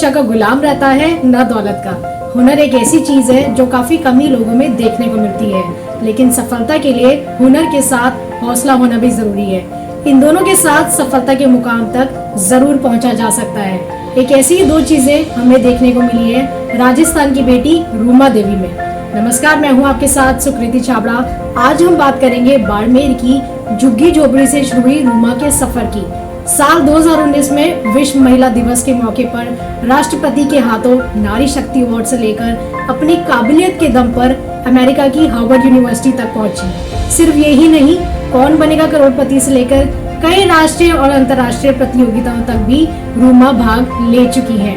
शिक्षा का गुलाम रहता है न दौलत का। हुनर एक ऐसी चीज है जो काफी कम ही लोगों में देखने को मिलती है, लेकिन सफलता के लिए हुनर के साथ हौसला होना भी जरूरी है। इन दोनों के साथ सफलता के मुकाम तक जरूर पहुंचा जा सकता है। एक ऐसी ही दो चीजें हमें देखने को मिली है राजस्थान की बेटी रूमा देवी में। नमस्कार, मैं हूं आपके साथ सुकृति छाबड़ा। आज हम बात करेंगे बाड़मेर की झुग्गी झोपड़ी से शुरू हुई रूमा के सफर की। साल 2019 में विश्व महिला दिवस के मौके पर राष्ट्रपति के हाथों नारी शक्ति अवार्ड से लेकर अपनी काबिलियत के दम पर अमेरिका की हार्वर्ड यूनिवर्सिटी तक पहुंची। सिर्फ यही नहीं, कौन बनेगा करोड़पति से लेकर कई राष्ट्रीय और अंतर्राष्ट्रीय प्रतियोगिताओं तक भी रूमा भाग ले चुकी हैं।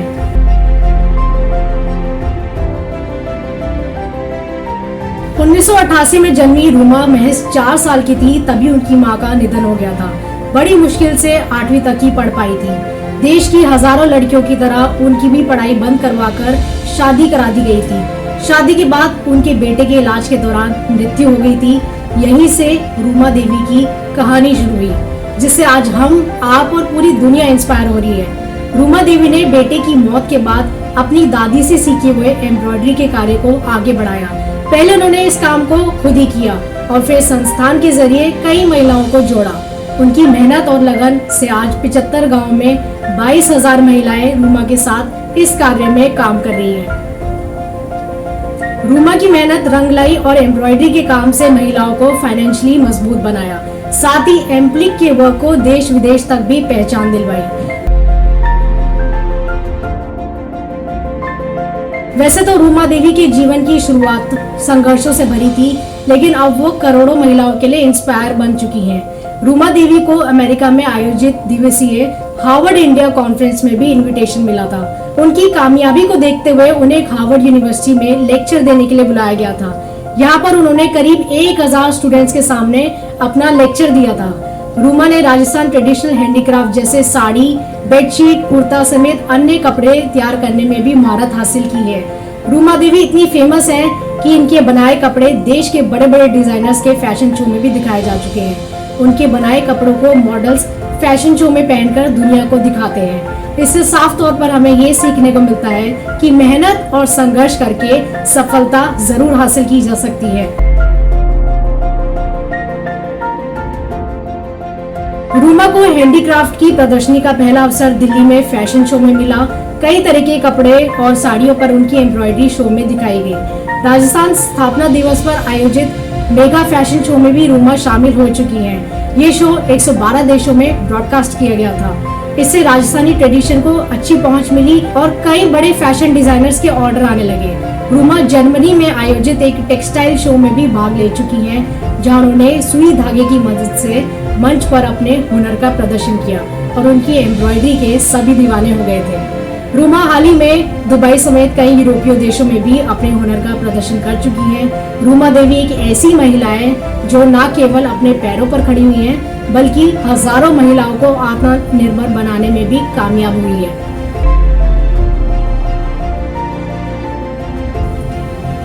उन्नीस में जन्मी रूमा महज 4 साल की थी, तभी उनकी मां का निधन हो गया था। बड़ी मुश्किल से 8वीं तक ही पढ़ पाई थी। देश की हजारों लड़कियों की तरह उनकी भी पढ़ाई बंद करवाकर शादी करा दी गई थी। शादी के बाद उनके बेटे के इलाज के दौरान मृत्यु हो गई थी। यहीं से रूमा देवी की कहानी शुरू हुई, जिससे आज हम, आप और पूरी दुनिया इंस्पायर हो रही है। रूमा देवी ने बेटे की मौत के बाद अपनी दादी से सीखे हुए एम्ब्रॉयडरी के कार्य को आगे बढ़ाया। पहले उन्होंने इस काम को खुद ही किया और फिर संस्थान के जरिए कई महिलाओं को जोड़ा। उनकी मेहनत और लगन से आज 75 गाँव में 22,000 महिलाएं रूमा के साथ इस कार्य में काम कर रही हैं। रूमा की मेहनत रंगलाई और एम्ब्रॉयडरी के काम से महिलाओं को फाइनेंशियली मजबूत बनाया, साथ ही एम्प्लिक के वर्क को देश विदेश तक भी पहचान दिलवाई। वैसे तो रूमा देवी के जीवन की शुरुआत संघर्षों से भरी थी, लेकिन अब वो करोड़ों महिलाओं के लिए इंस्पायर बन चुकी हैं। रूमा देवी को अमेरिका में आयोजित दिवसीय हार्वर्ड इंडिया कॉन्फ्रेंस में भी इनविटेशन मिला था। उनकी कामयाबी को देखते हुए उन्हें हार्वर्ड यूनिवर्सिटी में लेक्चर देने के लिए बुलाया गया था। यहाँ पर उन्होंने करीब 1000 स्टूडेंट्स के सामने अपना लेक्चर दिया था। रूमा ने राजस्थान ट्रेडिशनल हैंडीक्राफ्ट जैसे साड़ी, बेडशीट, कुर्ता समेत अन्य कपड़े तैयार करने में भी महारत हासिल की है। रूमा देवी इतनी फेमस है कि इनके बनाए कपड़े देश के बड़े बड़े डिजाइनर्स के फैशन शो में भी दिखाए जा चुके हैं। उनके बनाए कपड़ों को मॉडल्स फैशन शो में पहनकर दुनिया को दिखाते हैं। इससे साफ तौर पर हमें ये सीखने को मिलता है कि मेहनत और संघर्ष करके सफलता जरूर हासिल की जा सकती है। रूमा को हैंडीक्राफ्ट की प्रदर्शनी का पहला अवसर दिल्ली में फैशन शो में मिला। कई तरह के कपड़े और साड़ियों पर उनकी एम्ब्रॉयडरी शो में दिखाई गई। राजस्थान स्थापना दिवस पर आयोजित मेगा फैशन शो में भी रूमा शामिल हो चुकी हैं। ये शो 112 देशों में ब्रॉडकास्ट किया गया था। इससे राजस्थानी ट्रेडिशन को अच्छी पहुंच मिली और कई बड़े फैशन डिजाइनर्स के ऑर्डर आने लगे। रूमा जर्मनी में आयोजित एक टेक्सटाइल शो में भी भाग ले चुकी हैं, जहां उन्होंने सुई धागे की मदद से मंच पर अपने हुनर का प्रदर्शन किया और उनकी एम्ब्रॉयडरी के सभी दीवाने हो गए थे। रूमा हाल ही में दुबई समेत कई यूरोपीय देशों में भी अपने हुनर का प्रदर्शन कर चुकी हैं। रूमा देवी एक ऐसी महिला है जो न केवल अपने पैरों पर खड़ी हुई है, बल्कि हजारों महिलाओं को आत्मनिर्भर बनाने में भी कामयाब हुई है।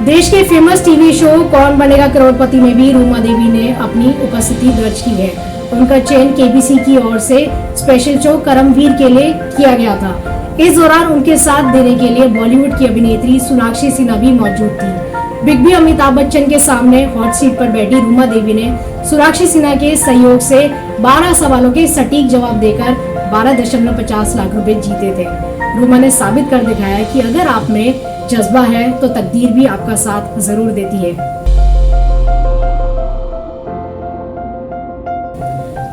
देश के फेमस टीवी शो कौन बनेगा करोड़पति में भी रूमा देवी ने अपनी उपस्थिति दर्ज की है। उनका चयन केबीसी की ओर से स्पेशल शो करमवीर के लिए किया गया था। इस दौरान उनके साथ देने के लिए बॉलीवुड की अभिनेत्री सोनाक्षी सिन्हा भी मौजूद थी। बिग बी अमिताभ बच्चन के सामने हॉट सीट पर बैठी रूमा देवी ने सोनाक्षी सिन्हा के सहयोग से 12 सवालों के सटीक जवाब देकर 12.50 लाख रुपए जीते थे। रूमा ने साबित कर दिखाया कि अगर आप में जज्बा है तो तकदीर भी आपका साथ जरूर देती है।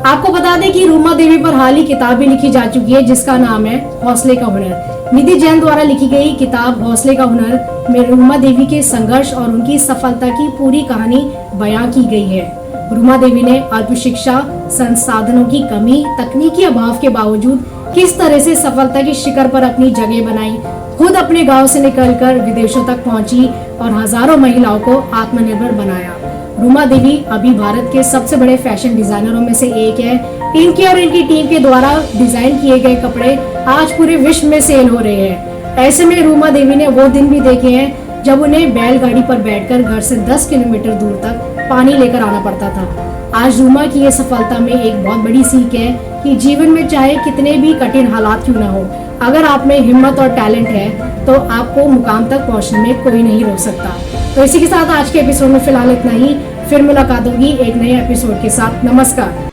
आपको बता दें कि रूमा देवी पर हाल ही किताब भी लिखी जा चुकी है, जिसका नाम है हौसले का हुनर। निधि जैन द्वारा लिखी गई किताब हौसले का हुनर में रूमा देवी के संघर्ष और उनकी सफलता की पूरी कहानी बयां की गई है। रूमा देवी ने अल्प शिक्षा, संसाधनों की कमी, तकनीकी अभाव के बावजूद किस तरह से सफलता के शिखर पर अपनी जगह बनाई, खुद अपने गांव से निकलकर विदेशों तक पहुंची और हजारों महिलाओं को आत्मनिर्भर बनाया। रूमा देवी अभी भारत के सबसे बड़े फैशन डिजाइनरों में से एक है। इनकी और इनकी टीम के द्वारा डिजाइन किए गए कपड़े आज पूरे विश्व में सेल हो रहे हैं। ऐसे में रूमा देवी ने वो दिन भी देखे हैं जब उन्हें बैलगाड़ी पर बैठकर घर से 10 किलोमीटर दूर तक पानी लेकर आना पड़ता था। आज रूमा की ये सफलता में एक बहुत बड़ी सीख है कि जीवन में चाहे कितने भी कठिन हालात क्यों ना हो, अगर आप में हिम्मत और टैलेंट है तो आपको मुकाम तक पहुंचने में कोई नहीं रोक सकता। तो इसी के साथ आज के एपिसोड में फिलहाल इतना ही। फिर मुलाकात होगी एक नए एपिसोड के साथ। नमस्कार।